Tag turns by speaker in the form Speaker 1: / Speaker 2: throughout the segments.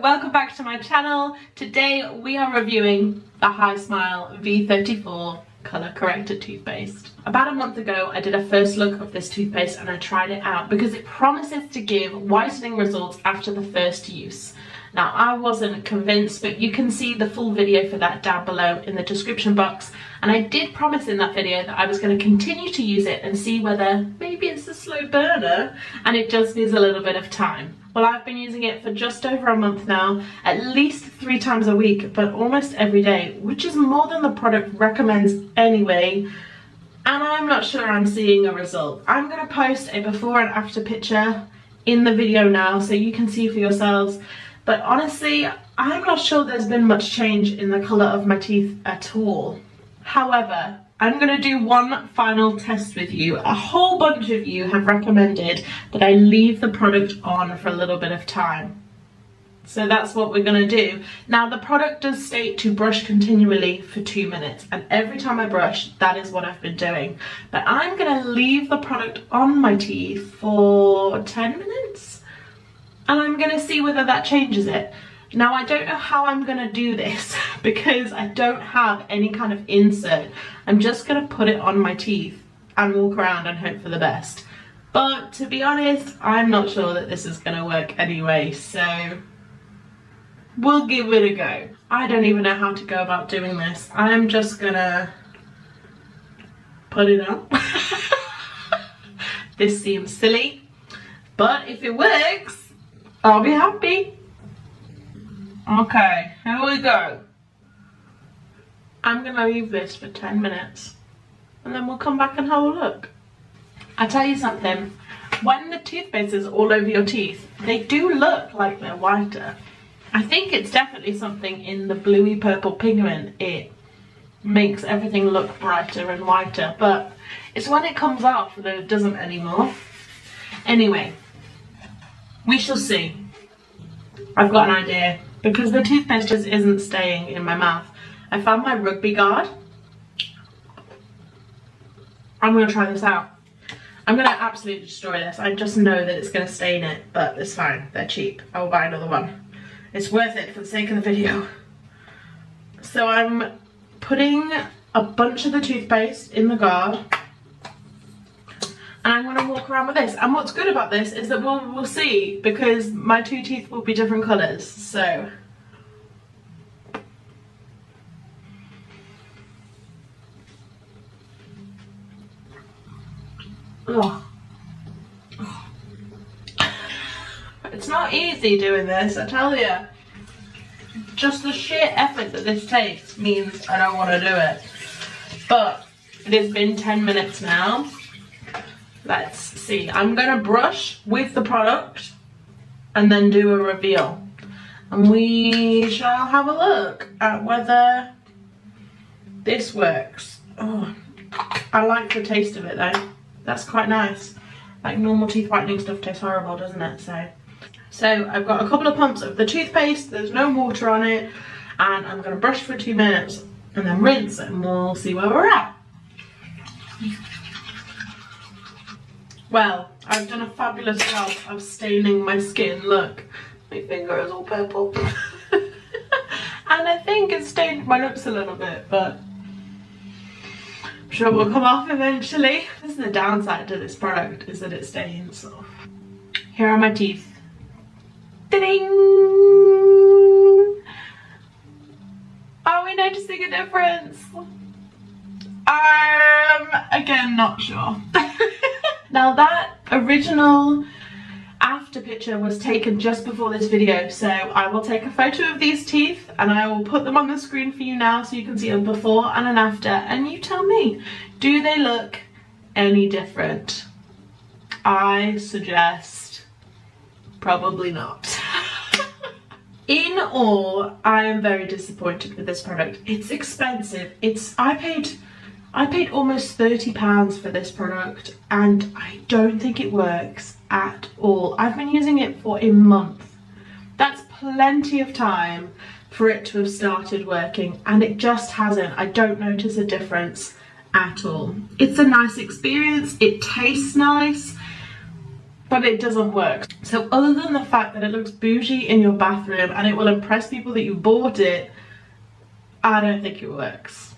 Speaker 1: welcome back to my channel. Today we are reviewing the High Smile V34 Colour Corrector toothpaste. About a month ago I did a first look of this toothpaste and I tried it out because it promises to give whitening results after the first use. Now I wasn't convinced, but you can see the full video for that down below in the description box, and I did promise in that video that I was going to continue to use it and see whether maybe it's a slow burner and it just needs a little bit of time. Well, I've been using it for just over a month now, at least 3 times a week, but almost every day, which is more than the product recommends anyway, and I'm not sure I'm seeing a result. I'm going to post a before and after picture in the video now so you can see for yourselves, but honestly, I'm not sure there's been much change in the colour of my teeth at all. However, I'm going to do one final test with you. A whole bunch of you have recommended that I leave the product on for a little bit of time. So that's what we're going to do. Now the product does state to brush continually for 2 minutes, and every time I brush, that is what I've been doing. But I'm going to leave the product on my teeth for 10 minutes, and I'm going to see whether that changes it. Now I don't know how I'm going to do this because I don't have any kind of insert. I'm just going to put it on my teeth and walk around and hope for the best. But to be honest, I'm not sure that this is going to work anyway, so we'll give it a go. I don't even know how to go about doing this. I'm just going to put it on. This seems silly, but if it works, I'll be happy. Okay, here we go. I'm gonna leave this for 10 minutes and then we'll come back and have a look. I tell you something, when the toothpaste is all over your teeth, they do look like they're whiter. I think it's definitely something in the bluey purple pigment. It makes everything look brighter and whiter, but it's when it comes off that it doesn't anymore. Anyway, we shall see. I've got an idea. Because the toothpaste just isn't staying in my mouth. I found my rugby guard. I'm going to try this out. I'm going to absolutely destroy this. I just know that it's going to stain it, but it's fine. They're cheap. I'll buy another one. It's worth it for the sake of the video. So I'm putting a bunch of the toothpaste in the guard. And I'm going to walk around with this. And what's good about this is that we'll see, because my 2 teeth will be different colours. So it's not easy doing this, I tell you. Just the sheer effort that this takes means I don't want to do it. But it has been 10 minutes now. Let's see. I'm going to brush with the product and then do a reveal. And we shall have a look at whether this works. Oh, I like the taste of it though. That's quite nice. Like normal teeth whitening stuff tastes horrible, doesn't it? So I've got a couple of pumps of the toothpaste. There's no water on it. And I'm going to brush for 2 minutes and then rinse, and we'll see where we're at. Well, I've done a fabulous job of staining my skin. Look, my finger is all purple. And I think it's stained my lips a little bit, but I'm sure it will come off eventually. This is the downside to this product, is that it stains. So here are my teeth. Ding! Are we noticing a difference? I'm again not sure. Now that original after picture was taken just before this video, so I will take a photo of these teeth and I will put them on the screen for you now so you can see a before and an after, and you tell me, do they look any different? I suggest probably not. In all, I am very disappointed with this product. It's expensive. I paid almost £30 for this product and I don't think it works at all. I've been using it for a month. That's plenty of time for it to have started working, and it just hasn't. I don't notice a difference at all. It's a nice experience. It tastes nice. but it doesn't work. So other than the fact that it looks bougie in your bathroom and it will impress people that you bought it, I don't think it works.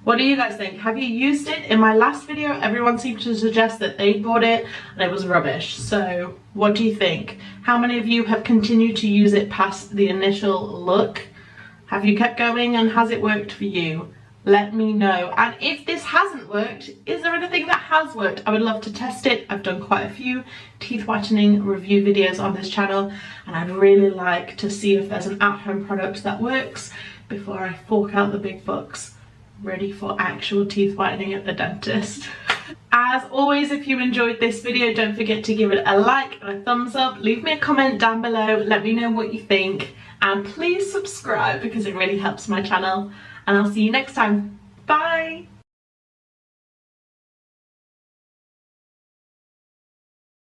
Speaker 1: What do you guys think? Have you used it? In my last video, everyone seemed to suggest that they bought it and it was rubbish. So what do you think? How many of you have continued to use it past the initial look? Have you kept going and has it worked for you? Let me know. And if this hasn't worked, is there anything that has worked? I would love to test it. I've done quite a few teeth whitening review videos on this channel and I'd really like to see if there's an at-home product that works before I fork out the big bucks ready for actual teeth whitening at the dentist. As always, if you enjoyed this video, don't forget to give it a like and a thumbs up. Leave me a comment down below. Let me know what you think. And please subscribe because it really helps my channel. And I'll see you next time. Bye!